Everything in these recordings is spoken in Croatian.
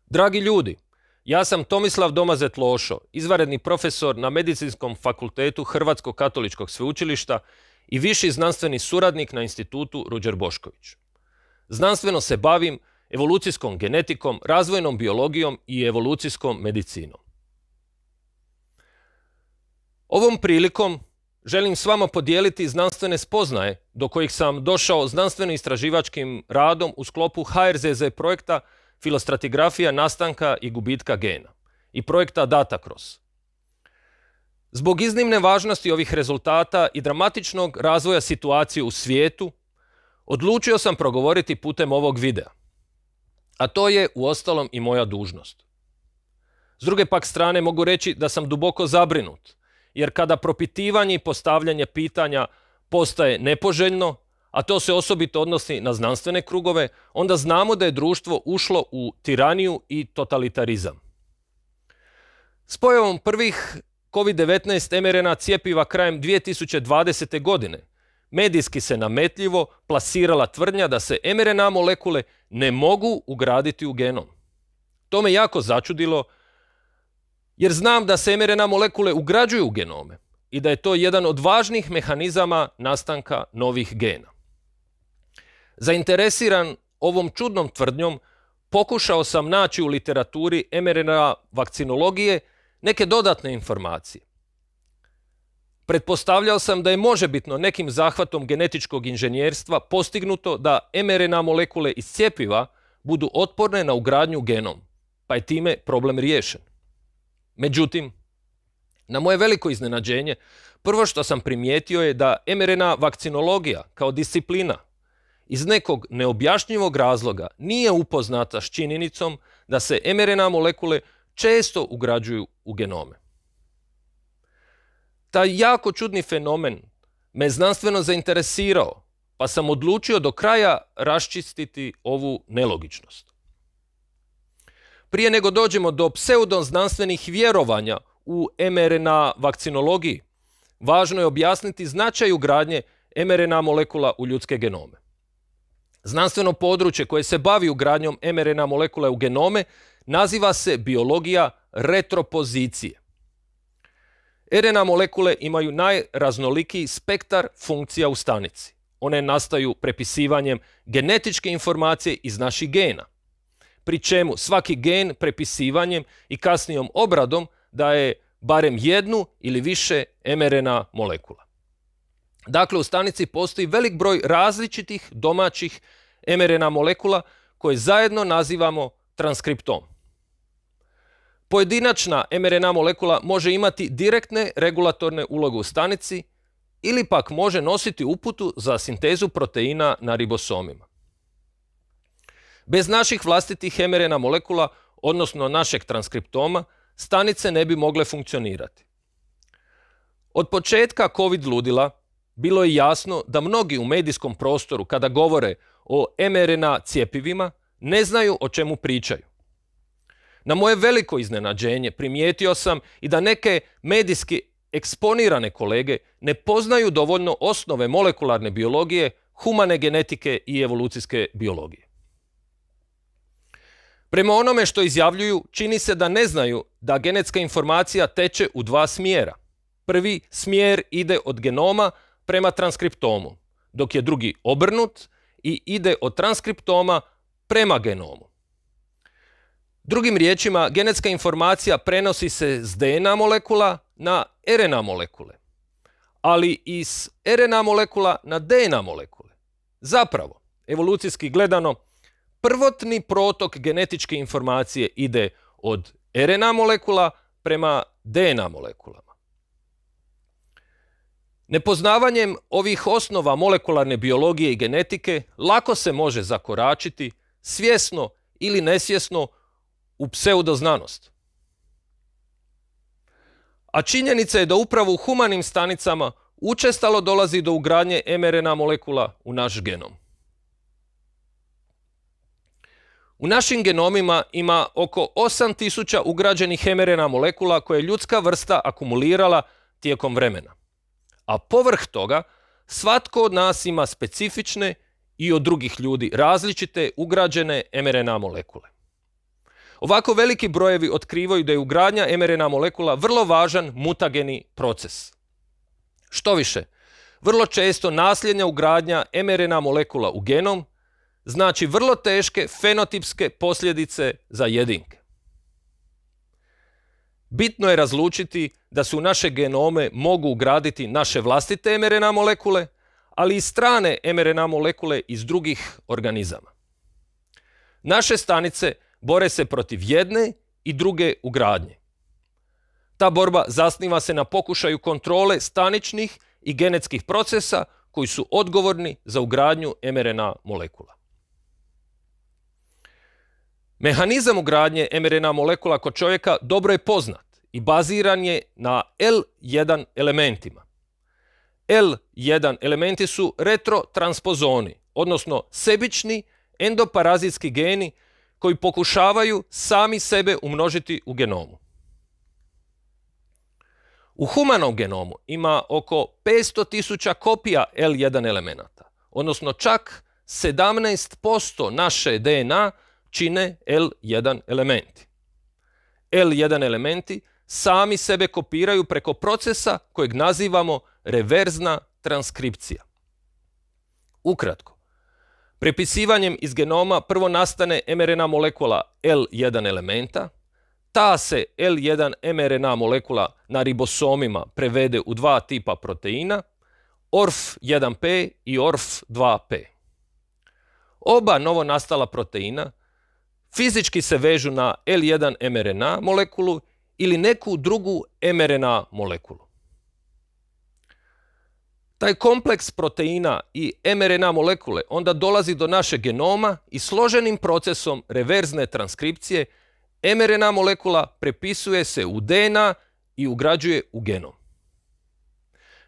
Dragi ljudi, ja sam Tomislav Domazet-Lošo, izvanredni profesor na Medicinskom fakultetu Hrvatskog katoličkog sveučilišta i viši znanstveni suradnik na institutu Ruđer Bošković. Znanstveno se bavim evolucijskom genetikom, razvojnom biologijom i evolucijskom medicinom. Ovom prilikom želim s vama podijeliti znanstvene spoznaje do kojih sam došao znanstveno-istraživačkim radom u sklopu HRZZ projekta Filostratigrafija nastanka i gubitka gena i projekta DataCross. Zbog iznimne važnosti ovih rezultata i dramatičnog razvoja situacije u svijetu, odlučio sam progovoriti putem ovog videa. A to je uostalom i moja dužnost. S druge pak strane mogu reći da sam duboko zabrinut, jer kada propitivanje i postavljanje pitanja postaje nepoželjno, a to se osobito odnosi na znanstvene krugove, onda znamo da je društvo ušlo u tiraniju i totalitarizam. S pojavom prvih COVID-19 mRNA cjepiva krajem 2020. godine medijski se nametljivo plasirala tvrdnja da se mRNA molekule ne mogu ugraditi u genom. To me jako začudilo, jer znam da se mRNA molekule ugrađuju u genome i da je to jedan od važnih mehanizama nastanka novih gena. Zainteresiran ovom čudnom tvrdnjom, pokušao sam naći u literaturi mRNA vakcinologije neke dodatne informacije. Pretpostavljao sam da je možebitno nekim zahvatom genetičkog inženjerstva postignuto da mRNA molekule iz cjepiva budu otporne na ugradnju u genom, pa je time problem riješen. Međutim, na moje veliko iznenađenje, prvo što sam primijetio je da mRNA vakcinologija kao disciplina iz nekog neobjašnjivog razloga nije upoznata s činjenicom da se mRNA molekule često ugrađuju u genome. Taj jako čudni fenomen me znanstveno zainteresirao, pa sam odlučio do kraja raščistiti ovu nelogičnost. Prije nego dođemo do pseudoznanstvenih vjerovanja u mRNA vakcinologiji, važno je objasniti značaj ugradnje mRNA molekula u ljudske genome. Znanstveno područje koje se bavi ugradnjom mRNA molekula u genome naziva se biologija retropozicije. RNA molekule imaju najraznolikiji spektar funkcija u stanici. One nastaju prepisivanjem genetičke informacije iz naših gena, pri čemu svaki gen prepisivanjem i kasnijom obradom daje barem jednu ili više mRNA molekula. Dakle, u stanici postoji velik broj različitih domaćih mRNA molekula koje zajedno nazivamo transkriptom. Pojedinačna mRNA molekula može imati direktne regulatorne uloge u stanici ili pak može nositi uputu za sintezu proteina na ribosomima. Bez naših vlastitih mRNA molekula, odnosno našeg transkriptoma, stanice ne bi mogle funkcionirati. Od početka COVID ludila bilo je jasno da mnogi u medijskom prostoru kada govore o mRNA cjepivima ne znaju o čemu pričaju. Na moje veliko iznenađenje primijetio sam i da neke medijski eksponirane kolege ne poznaju dovoljno osnove molekularne biologije, humane genetike i evolucijske biologije. Prema onome što izjavljuju, čini se da ne znaju da genetska informacija teče u dva smjera. Prvi smjer ide od genoma prema transkriptomu, dok je drugi obrnut i ide od transkriptoma prema genomu. Drugim riječima, genetska informacija prenosi se s DNA molekula na RNA molekule, ali i s RNA molekula na DNA molekule. Zapravo, evolucijski gledano, prvotni protok genetičke informacije ide od RNA molekula prema DNA molekulama. Nepoznavanjem ovih osnova molekularne biologije i genetike lako se može zakoračiti, svjesno ili nesvjesno, u pseudoznanost. A činjenica je da upravo u humanim stanicama učestalo dolazi do ugradnje mRNA molekula u naš genom. U našim genomima ima oko 8000 ugrađenih mRNA molekula koje je ljudska vrsta akumulirala tijekom vremena. A povrh toga, svatko od nas ima specifične i od drugih ljudi različite ugrađene mRNA molekule. Ovako veliki brojevi otkrivaju da je ugradnja mRNA molekula vrlo važan mutageni proces. Štoviše, vrlo često nasljedna ugradnja mRNA molekula u genom znači vrlo teške fenotipske posljedice za jedinke. Bitno je razlučiti da se u naše genome mogu ugraditi naše vlastite mRNA molekule, ali i strane mRNA molekule iz drugih organizama. Naše stanice bore se protiv jedne i druge ugradnje. Ta borba zasniva se na pokušaju kontrole staničnih i genetskih procesa koji su odgovorni za ugradnju mRNA molekula. Mehanizam ugradnje mRNA molekula kod čovjeka dobro je poznat i baziran je na L1 elementima. L1 elementi su retrotransposoni, odnosno sebični endoparazitski geni koji pokušavaju sami sebe umnožiti u genomu. U humanom genomu ima oko 500.000 kopija L1 elemenata, odnosno čak 17% naše DNA čine L1 elementi. L1 elementi sami sebe kopiraju preko procesa kojeg nazivamo reverzna transkripcija. Ukratko, prepisivanjem iz genoma prvo nastane mRNA molekula L1 elementa, ta se L1 mRNA molekula na ribosomima prevede u dva tipa proteina, ORF1P i ORF2P. Oba novo nastala proteina fizički se vežu na L1 mRNA molekulu ili neku drugu mRNA molekulu. Taj kompleks proteina i mRNA molekule onda dolazi do našeg genoma i složenim procesom reverzne transkripcije mRNA molekula prepisuje se u DNA i ugrađuje u genom.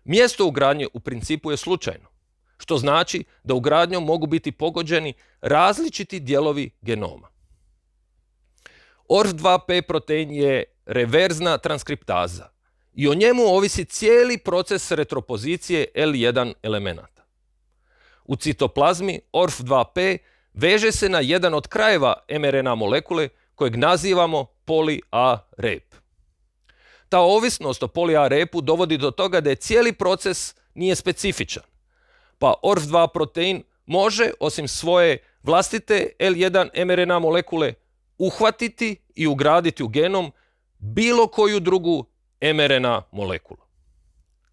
Mjesto ugradnje u principu je slučajno, što znači da ugradnjom mogu biti pogođeni različiti dijelovi genoma. ORF2P protein je reverzna transkriptaza i o njemu ovisi cijeli proces retropozicije L1 elemenata. U citoplazmi ORF2P veže se na jedan od krajeva mRNA molekule kojeg nazivamo poli-A rep. Ta ovisnost o poli-A repu dovodi do toga da je cijeli proces nije specifičan, pa ORF2 protein može, osim svoje vlastite L1 mRNA molekule, uhvatiti i ugraditi u genom bilo koju drugu mRNA molekulu.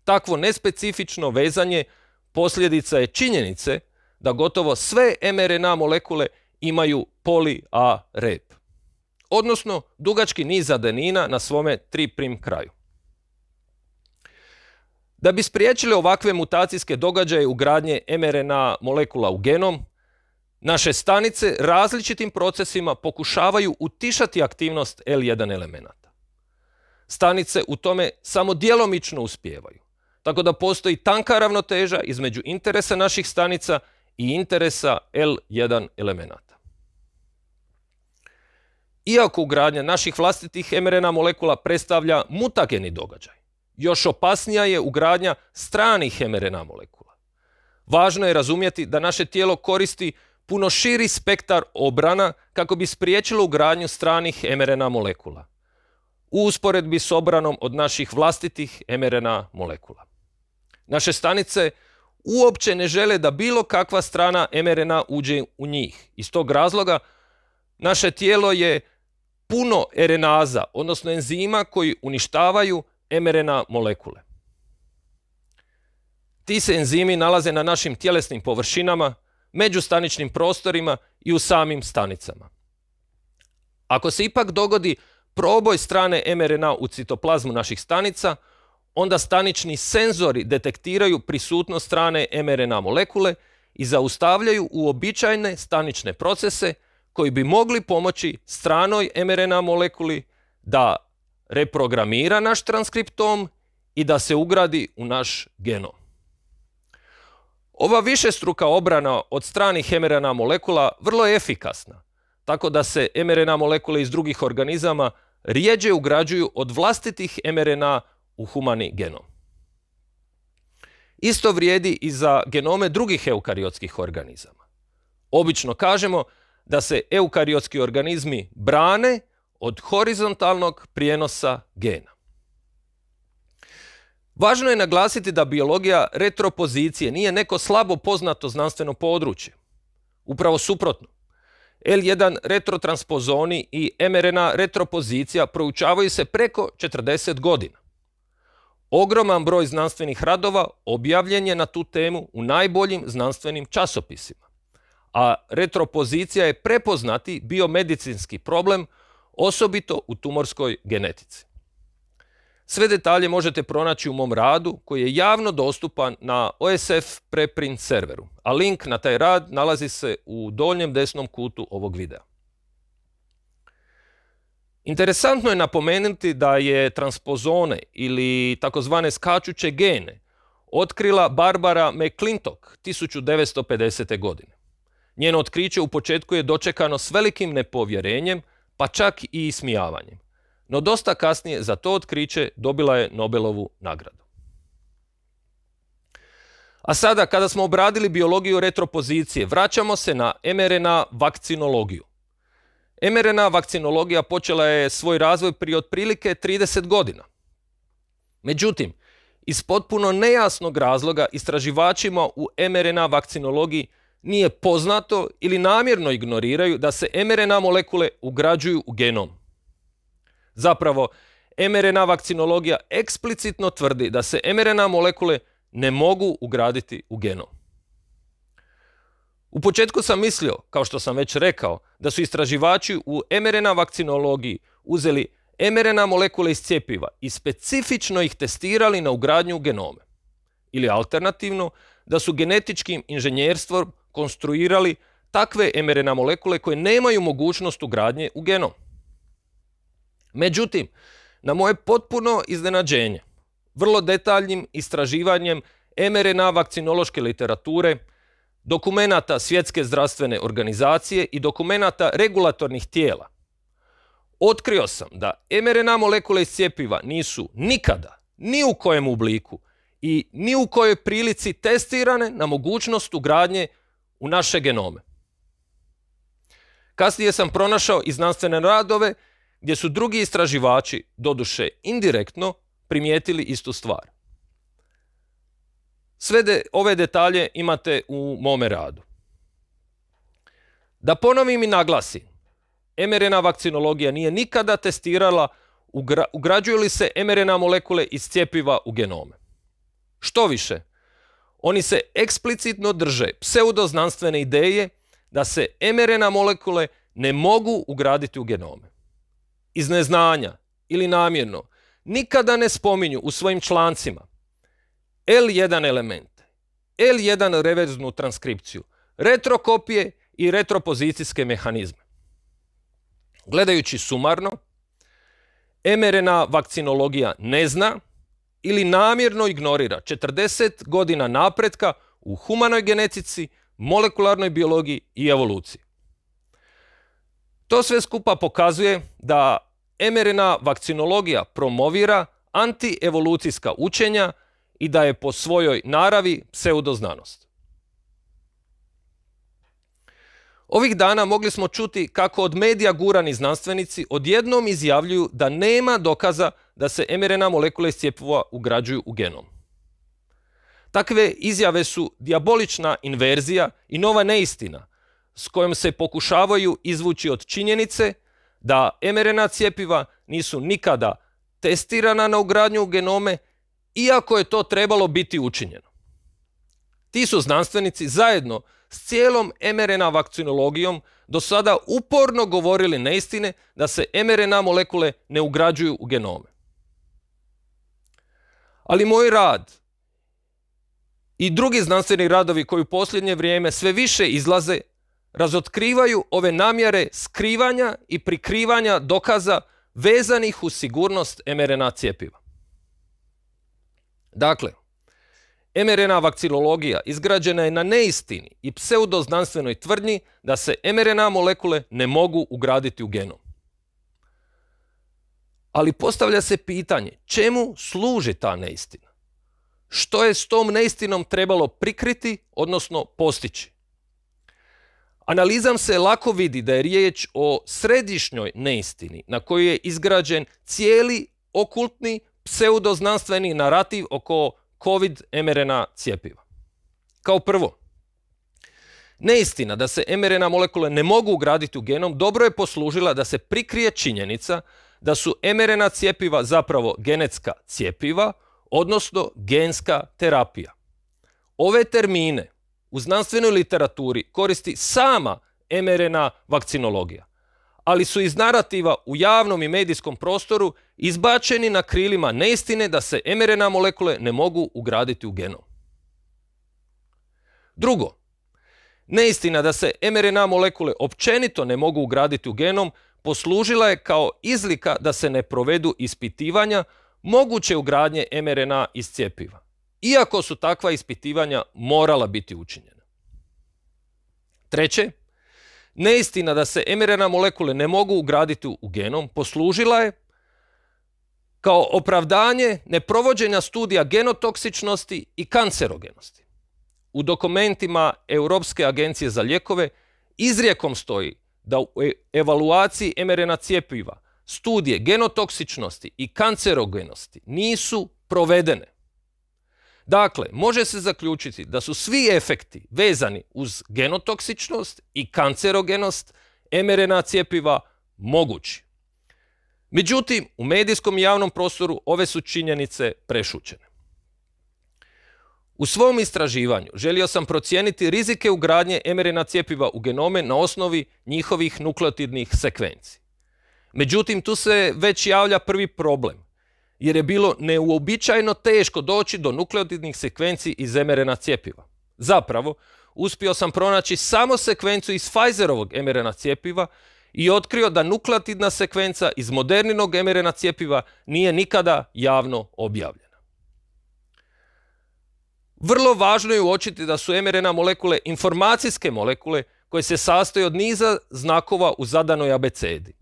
Takvo nespecifično vezanje posljedica je činjenice da gotovo sve mRNA molekule imaju poli-A rep, odnosno dugački niz adenina na svome 3' kraju. Da bi spriječili ovakve mutacijske događaje ugradnje mRNA molekula u genom, naše stanice različitim procesima pokušavaju utišati aktivnost L1 elemenata. Stanice u tome samo djelomično uspijevaju, tako da postoji tanka ravnoteža između interesa naših stanica i interesa L1 elemenata. Iako ugradnja naših vlastitih mRNA molekula predstavlja mutageni događaj, još opasnija je ugradnja stranih mRNA molekula. Važno je razumjeti da naše tijelo koristi puno širi spektar obrana kako bi spriječilo ugradnju stranih mRNA molekula, u usporedbi s obranom od naših vlastitih mRNA molekula. Naše stanice uopće ne žele da bilo kakva strana mRNA uđe u njih. Iz tog razloga naše tijelo je puno RNaza, odnosno enzima koji uništavaju mRNA molekule. Ti se enzimi nalaze na našim tjelesnim površinama, međustaničnim prostorima i u samim stanicama. Ako se ipak dogodi proboj strane mRNA u citoplazmu naših stanica, onda stanični senzori detektiraju prisutnost strane mRNA molekule i zaustavljaju uobičajene stanične procese koji bi mogli pomoći stranoj mRNA molekuli da reprogramira naš transkriptom i da se ugradi u naš genom. Ova višestruka obrana od stranih mRNA molekula vrlo je efikasna, tako da se mRNA molekule iz drugih organizama rjeđe ugrađuju od vlastitih mRNA u humani genom. Isto vrijedi i za genome drugih eukariotskih organizama. Obično kažemo da se eukariotski organizmi brane od horizontalnog prijenosa gena. Važno je naglasiti da biologija retropozicije nije neko slabo poznato znanstveno područje. Upravo suprotno. L1 retrotransposoni i mRNA retropozicija proučavaju se preko 40 godina. Ogroman broj znanstvenih radova objavljen je na tu temu u najboljim znanstvenim časopisima, a retropozicija je prepoznati biomedicinski problem, osobito u tumorskoj genetici. Sve detalje možete pronaći u mom radu koji je javno dostupan na OSF preprint serveru, a link na taj rad nalazi se u donjem desnom kutu ovog videa. Interesantno je napomenuti da je transpozone ili takozvane skačuće gene otkrila Barbara McClintock 1950. godine. Njeno otkriće u početku je dočekano s velikim nepovjerenjem, pa čak i ismijavanjem. No dosta kasnije za to otkriće dobila je Nobelovu nagradu. A sada, kada smo obradili biologiju retropozicije, vraćamo se na mRNA vakcinologiju. mRNA vakcinologija počela je svoj razvoj prije otprilike 30 godina. Međutim, iz potpuno nejasnog razloga istraživačima u mRNA vakcinologiji nije poznato ili namjerno ignoriraju da se mRNA molekule ugrađuju u genom. Zapravo, mRNA vakcinologija eksplicitno tvrdi da se mRNA molekule ne mogu ugraditi u genom. U početku sam mislio, kao što sam već rekao, da su istraživači u mRNA vakcinologiji uzeli mRNA molekule iz cjepiva i specifično ih testirali na ugradnju u genome. Ili alternativno, da su genetičkim inženjerstvom konstruirali takve mRNA molekule koje nemaju mogućnost ugradnje u genom. Međutim, na moje potpuno iznenađenje, vrlo detaljnim istraživanjem mRNA vakcinološke literature, dokumenata Svjetske zdravstvene organizacije i dokumenata regulatornih tijela, otkrio sam da mRNA molekule iz cjepiva nisu nikada, ni u kojem obliku i ni u kojoj prilici testirane na mogućnost ugradnje u naše genome. Kasnije sam pronašao i znanstvene radove gdje su drugi istraživači, doduše indirektno, primijetili istu stvar. Sve ove detalje imate u mome radu. Da ponovim i naglasim, mRNA vakcinologija nije nikada testirala ugrađuju li se mRNA molekule iz cjepiva u genome. Što više, oni se eksplicitno drže pseudoznanstvene ideje da se mRNA molekule ne mogu ugraditi u genome. Iz neznanja ili namjerno nikada ne spominju u svojim člancima L1 elemente, L1 reverznu transkripciju, retrokopije i retropozicijske mehanizme. Gledajući sumarno, mRNA vakcinologija ne zna ili namjerno ignorira 40 godina napretka u humanoj genetici, molekularnoj biologiji i evoluciji. To sve skupa pokazuje da mRNA vakcinologija promovira antievolucijska učenja i da je po svojoj naravi pseudoznanost. Ovih dana mogli smo čuti kako od medija gurani znanstvenici odjednom izjavljuju da nema dokaza da se mRNA molekule iz cjepiva ugrađuju u genom. Takve izjave su dijabolična inverzija i nova neistina s kojom se pokušavaju izvući od činjenice da mRNA cjepiva nisu nikada testirana na ugradnju u genome, iako je to trebalo biti učinjeno. Ti su znanstvenici zajedno s cijelom mRNA vakcinologijom do sada uporno govorili neistine da se mRNA molekule ne ugrađuju u genome. Ali moj rad i drugi znanstveni radovi koji u posljednje vrijeme sve više izlaze razotkrivaju ove namjere skrivanja i prikrivanja dokaza vezanih uz sigurnost mRNA cjepiva. Dakle, mRNA vakcinologija izgrađena je na neistini i pseudoznanstvenoj tvrdnji da se mRNA molekule ne mogu ugraditi u genom. Ali postavlja se pitanje čemu služi ta neistina? Što je s tom neistinom trebalo prikriti, odnosno postići? Analizam se lako vidi da je riječ o središnjoj neistini na kojoj je izgrađen cijeli okultni pseudoznanstveni narativ oko COVID mRNA cjepiva. Kao prvo, neistina da se mRNA molekule ne mogu ugraditi u genom dobro je poslužila da se prikrije činjenica da su mRNA cjepiva zapravo genetska cjepiva, odnosno genska terapija. Ove termine u znanstvenoj literaturi koristi sama mRNA vakcinologija, ali su iz narativa u javnom i medijskom prostoru izbačeni na krilima neistine da se mRNA molekule ne mogu ugraditi u genom. Drugo, neistina da se mRNA molekule općenito ne mogu ugraditi u genom poslužila je kao izlika da se ne provedu ispitivanja moguće ugradnje mRNA iz cjepiva, iako su takva ispitivanja morala biti učinjena. Treće, neistina da se mRNA molekule ne mogu ugraditi u genom poslužila je kao opravdanje neprovođenja studija genotoksičnosti i kancerogenosti. U dokumentima Europske agencije za lijekove izrijekom stoji da u evaluaciji mRNA cjepiva studije genotoksičnosti i kancerogenosti nisu provedene. Dakle, može se zaključiti da su svi efekti vezani uz genotoksičnost i kancerogenost mRNA cjepiva mogući. Međutim, u medijskom i javnom prostoru ove su činjenice prešućene. U svom istraživanju želio sam procijeniti rizike ugradnje mRNA cjepiva u genome na osnovi njihovih nukleotidnih sekvenci. Međutim, tu se već javlja prvi problem, jer je bilo neuobičajeno teško doći do nukleotidnih sekvenci iz mRNA cjepiva. Zapravo, uspio sam pronaći samo sekvencu iz Pfizerovog mRNA cjepiva i otkrio da nukleotidna sekvenca iz Moderninog mRNA cjepiva nije nikada javno objavljena. Vrlo važno je uočiti da su mRNA molekule informacijske molekule koje se sastoje od niza znakova u zadanoj abecedi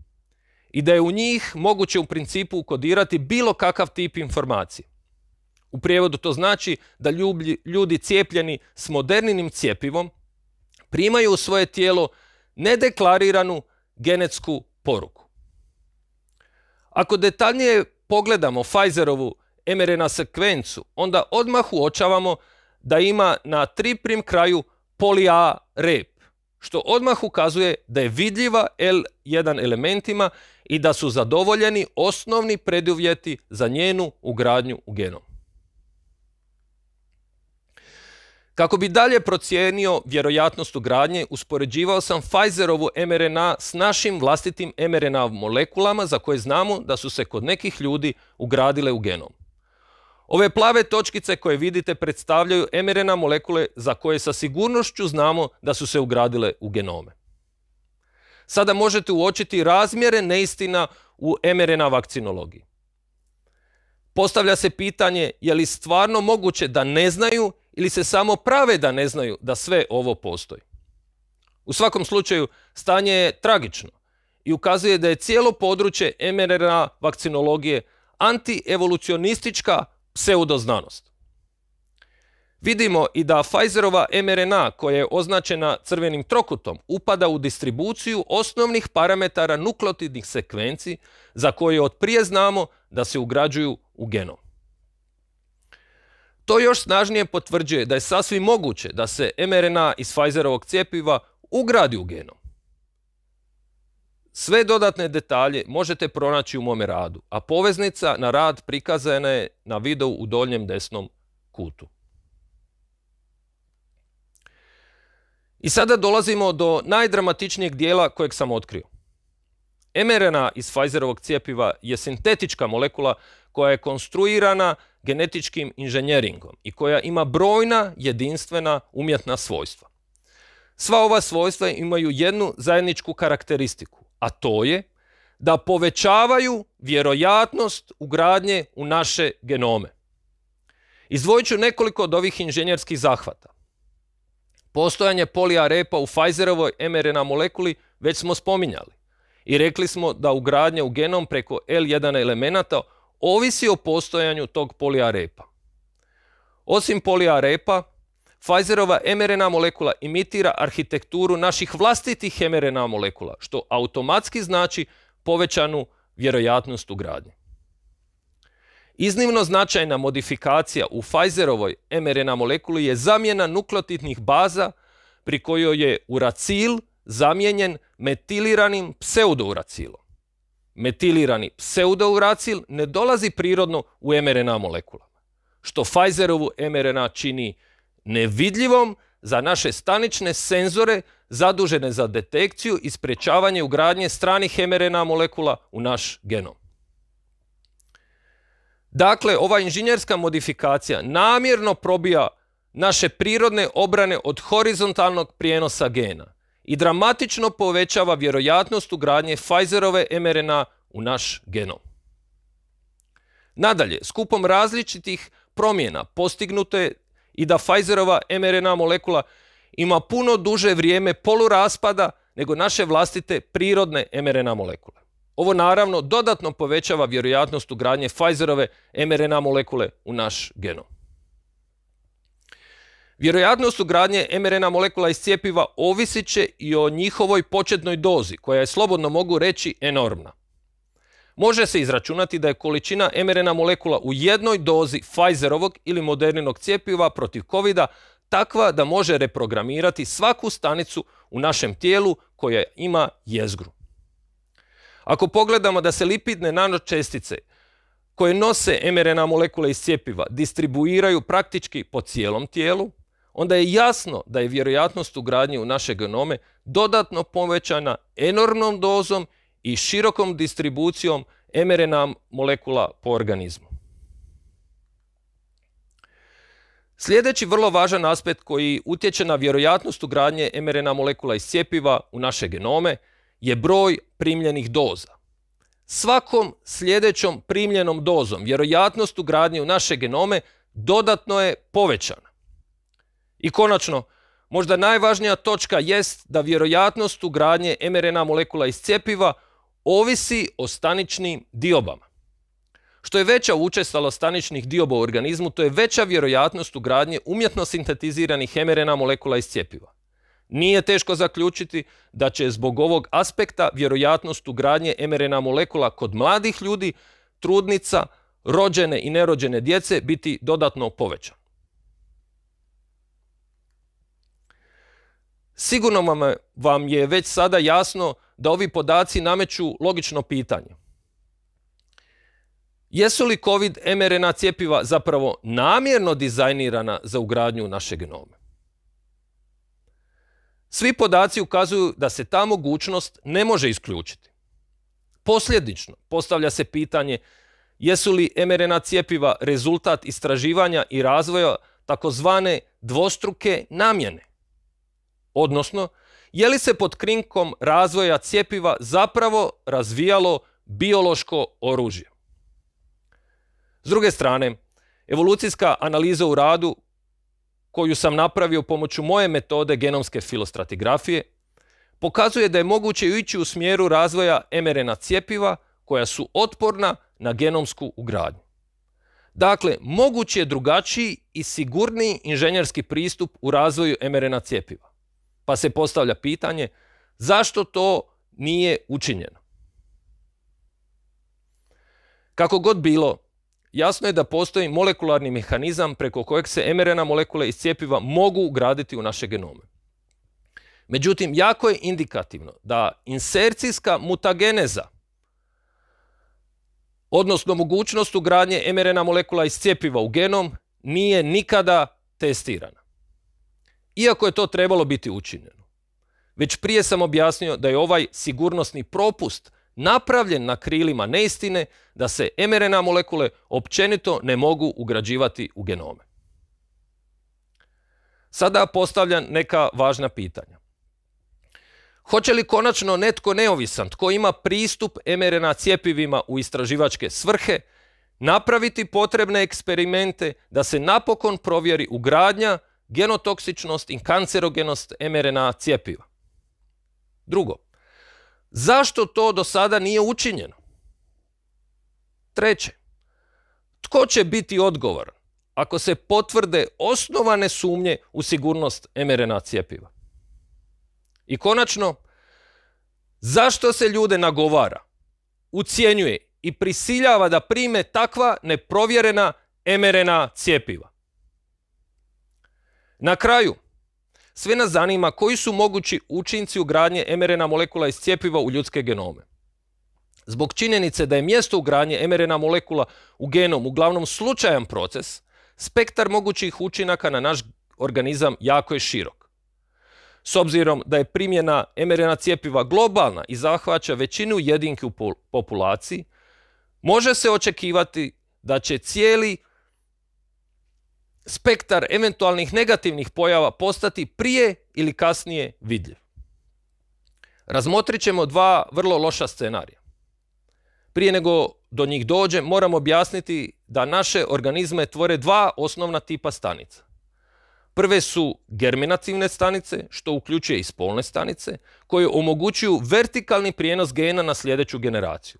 i da je u njih moguće u principu ukodirati bilo kakav tip informacije. U prijevodu to znači da ljudi cijepljeni s Moderninim cjepivom primaju u svoje tijelo nedeklariranu genetsku poruku. Ako detaljnije pogledamo Pfizerovu mRNA sekvencu, onda odmah uočavamo da ima na 3' kraju poli-A rep, što odmah ukazuje da je vidljiva L1 elementima i da su zadovoljeni osnovni preduvjeti za njenu ugradnju u genom. Kako bi dalje procijenio vjerojatnost ugradnje, uspoređivao sam Pfizerovu mRNA s našim vlastitim mRNA molekulama za koje znamo da su se kod nekih ljudi ugradile u genom. Ove plave točkice koje vidite predstavljaju mRNA molekule za koje sa sigurnošću znamo da su se ugradile u genome. Sada možete uočiti razmjere neistina u mRNA vakcinologiji. Postavlja se pitanje je li stvarno moguće da ne znaju ili se samo prave da ne znaju da sve ovo postoji. U svakom slučaju, stanje je tragično i ukazuje da je cijelo područje mRNA vakcinologije antievolucionistička pseudoznanost. Vidimo i da Pfizerova mRNA koja je označena crvenim trokutom upada u distribuciju osnovnih parametara nukleotidnih sekvenci za koje od prije znamo da se ugrađuju u genom. To još snažnije potvrđuje da je sasvim moguće da se mRNA iz Pfizerovog cjepiva ugradi u genom. Sve dodatne detalje možete pronaći u mome radu, a poveznica na rad prikazana je na videu u donjem desnom kutu. I sada dolazimo do najdramatičnijeg dijela kojeg sam otkrio. mRNA iz Pfizerovog cjepiva je sintetička molekula koja je konstruirana genetičkim inženjeringom i koja ima brojna jedinstvena umjetna svojstva. Sva ova svojstva imaju jednu zajedničku karakteristiku, a to je da povećavaju vjerojatnost ugradnje u naše genome. Izdvojit ću nekoliko od ovih inženjerskih zahvata. Postojanje poli-A repa u Pfizerovoj mRNA molekuli već smo spominjali i rekli smo da ugradnja u genom preko L1 elemenata ovisi o postojanju tog poli-A repa. Osim poli-A repa, Pfizerova mRNA molekula imitira arhitekturu naših vlastitih mRNA molekula, što automatski znači povećanu vjerojatnost ugradnje. Iznimno značajna modifikacija u Pfizerovoj mRNA molekuli je zamjena nukleotidnih baza pri kojoj je uracil zamijenjen metiliranim pseudouracilom. Metilirani pseudouracil ne dolazi prirodno u mRNA molekulama, što Pfizerovu mRNA čini nevidljivom za naše stanične senzore zadužene za detekciju i sprječavanje ugradnje stranih mRNA molekula u naš genom. Dakle, ova inženjerska modifikacija namjerno probija naše prirodne obrane od horizontalnog prijenosa gena i dramatično povećava vjerojatnost ugradnje Pfizerove mRNA u naš genom. Nadalje, skupom različitih promjena postignuto je i da Pfizerova mRNA molekula ima puno duže vrijeme poluraspada nego naše vlastite prirodne mRNA molekule. Ovo naravno dodatno povećava vjerojatnost ugradnje Pfizerove mRNA molekule u naš genom. Vjerojatnost ugradnje mRNA molekula iz cjepiva ovisit će i o njihovoj početnoj dozi, koja je, slobodno mogu reći, enormna. Može se izračunati da je količina mRNA molekula u jednoj dozi Pfizerovog ili Moderninog cjepiva protiv COVID-a takva da može reprogramirati svaku stanicu u našem tijelu koja ima jezgru. Ako pogledamo da se lipidne nanočestice koje nose mRNA molekule iz cjepiva distribuiraju praktički po cijelom tijelu, onda je jasno da je vjerojatnost ugradnje u naše genome dodatno povećana enormnom dozom i širokom distribucijom mRNA molekula po organizmu. Sljedeći vrlo važan aspekt koji utječe na vjerojatnost ugradnje mRNA molekula iz cjepiva u naše genome je broj primljenih doza. Svakom sljedećom primljenom dozom vjerojatnost ugradnje u naše genome dodatno je povećana. I konačno, možda najvažnija točka jest da vjerojatnost ugradnje mRNA molekula iz cjepiva ovisi o staničnim diobama. Što je veća učestalost staničnih dioba u organizmu, to je veća vjerojatnost ugradnje umjetno sintetiziranih mRNA molekula iz cjepiva. Nije teško zaključiti da će zbog ovog aspekta vjerojatnost ugradnje mRNA molekula kod mladih ljudi, trudnica, rođene i nerođene djece biti dodatno povećan. Sigurno vam je već sada jasno da ovi podaci nameću logično pitanje. Jesu li COVID mRNA cjepiva zapravo namjerno dizajnirana za ugradnju u naše genome? Svi podaci ukazuju da se ta mogućnost ne može isključiti. Posljedično, postavlja se pitanje jesu li mRNA cjepiva rezultat istraživanja i razvoja takozvane dvostruke namjene? Odnosno, je li se pod krinkom razvoja cjepiva zapravo razvijalo biološko oružje? S druge strane, evolucijska analiza u radu koju sam napravio pomoću moje metode genomske filostratigrafije pokazuje da je moguće ići u smjeru razvoja mRNA cjepiva koja su otporna na genomsku ugradnju. Dakle, moguć je drugačiji i sigurniji inženjerski pristup u razvoju mRNA cjepiva. Pa se postavlja pitanje zašto to nije učinjeno. Kako god bilo, jasno je da postoji molekularni mehanizam preko kojeg se mRNA molekule iz cjepiva mogu ugraditi u naše genome. Međutim, jako je indikativno da insercijska mutageneza, odnosno mogućnost ugradnje mRNA molekula iz cjepiva u genom, nije nikada testirana. Iako je to trebalo biti učinjeno. Već prije sam objasnio da je ovaj sigurnosni propust napravljen na krilima neistine da se mRNA molekule općenito ne mogu ugrađivati u genome. Sada postavljam neka važna pitanja. Hoće li konačno netko neovisan tko ima pristup mRNA cjepivima u istraživačke svrhe napraviti potrebne eksperimente da se napokon provjeri ugradnja, genotoksičnost i kancerogenost mRNA cjepiva? Drugo, zašto to do sada nije učinjeno? Treće, tko će biti odgovoran ako se potvrde osnovane sumnje u sigurnost mRNA cjepiva. I konačno, zašto se ljude nagovara, ucjenjuje i prisiljava da prime takva neprovjerena mRNA cjepiva? Na kraju, sve nas zanima koji su mogući učinci ugradnje mRNA molekula iz cjepiva u ljudske genome. Zbog činjenice da je mjesto ugradnje mRNA molekula u genom uglavnom slučajan proces, spektar mogućih učinaka na naš organizam jako je širok. S obzirom da je primjena mRNA cjepiva globalna i zahvaća većinu jedinki u populaciji, može se očekivati da će cijeli spektar eventualnih negativnih pojava postati prije ili kasnije vidljiv. Razmotrit ćemo dva vrlo loša scenarija. Prije nego do njih dođe, moramo objasniti da naše organizme tvore dva osnovna tipa stanica. Prve su germinativne stanice, što uključuje i spolne stanice, koje omogućuju vertikalni prijenos gena na sljedeću generaciju.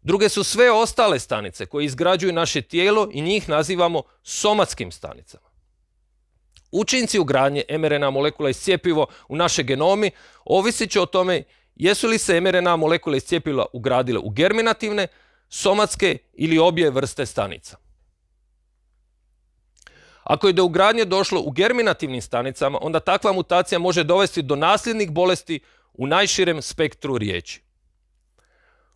Druge su sve ostale stanice koje izgrađuju naše tijelo i njih nazivamo somatskim stanicama. Učinci ugradnje mRNA molekula iz cjepiva u naše genomi ovisit će o tome jesu li se mRNA molekule iz cjepiva ugradile u germinativne, somatske ili obje vrste stanica. Ako je do ugradnje došlo u germinativnim stanicama, onda takva mutacija može dovesti do nasljednih bolesti u najširem spektru riječi.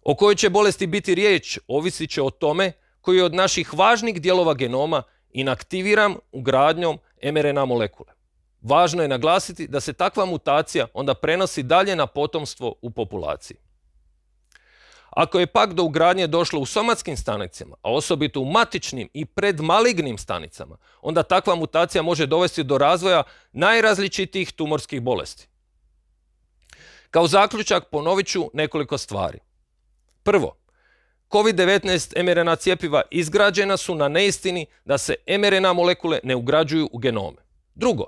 O kojoj će bolesti biti riječ ovisit će o tome koji od naših važnih dijelova genoma inaktiviran ugradnjom mRNA molekule. Važno je naglasiti da se takva mutacija onda prenosi dalje na potomstvo u populaciji. Ako je pak do ugradnje došlo u somatskim stanicama, a osobito u matičnim i predmalignim stanicama, onda takva mutacija može dovesti do razvoja najrazličitijih tumorskih bolesti. Kao zaključak ponovit ću nekoliko stvari. Prvo, COVID-19 mRNA cjepiva izgrađena su na neistini da se mRNA molekule ne ugrađuju u genome. Drugo,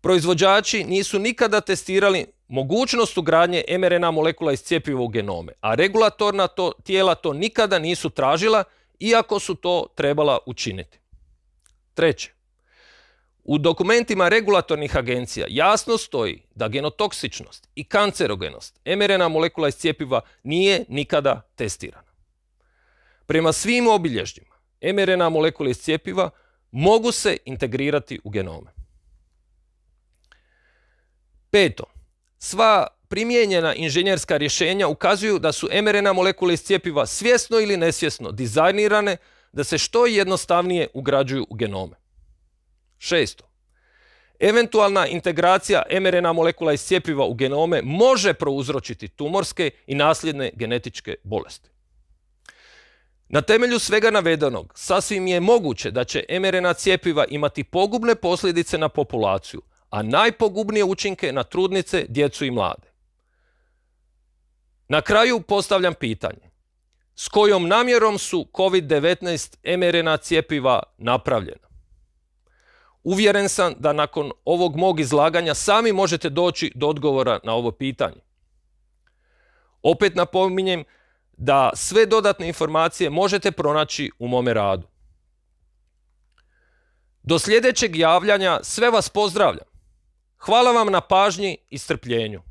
proizvođači nisu nikada testirali mogućnost ugradnje mRNA molekula iz cjepiva u genome, a regulatorna tijela to nikada nisu tražila, iako su to trebala učiniti. Treće, u dokumentima regulatornih agencija jasno stoji da genotoksičnost i kancerogenost mRNA molekula iz cjepiva nije nikada testirana. Prema svim obilježjima, mRNA molekule iz cjepiva mogu se integrirati u genome. Peto, sva primijenjena inženjerska rješenja ukazuju da su mRNA molekule iz cjepiva svjesno ili nesvjesno dizajnirane da se što jednostavnije ugrađuju u genome. Šesto, eventualna integracija mRNA molekula iz cjepiva u genome može prouzročiti tumorske i nasljedne genetičke bolesti. Na temelju svega navedenog, sasvim je moguće da će mRNA cjepiva imati pogubne posljedice na populaciju, a najpogubnije učinke na trudnice, djecu i mlade. Na kraju postavljam pitanje. S kojom namjerom su COVID-19 mRNA cjepiva napravljena? Uvjeren sam da nakon ovog mog izlaganja sami možete doći do odgovora na ovo pitanje. Opet napominjem da sve dodatne informacije možete pronaći u mome radu. Do sljedećeg javljanja sve vas pozdravljam. Hvala vam na pažnji i strpljenju.